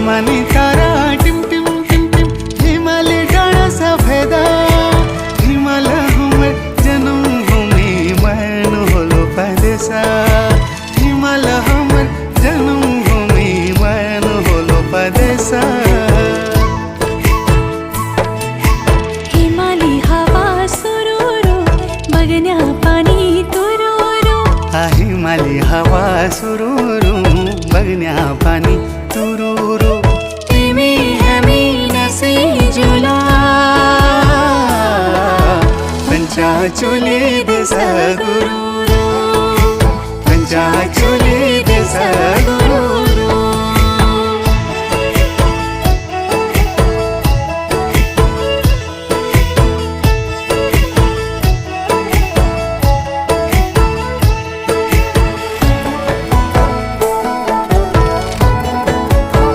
आसमानी तारा टिम टिम टिम टिम, हिमालय डाला सफेदा, हिमाल हमर जन्म भूमि मन होलो परदेसा, हिमाल हमर जन्म भूमि मन होलो परदेसा। हिमाली हवा सुरूरू बगण्या पाणी तुरूरू, हिमाली हवा सुरूरू बगण्या पाणी तुरूरू, तिमी हामी नसै झुला, पंचा चोली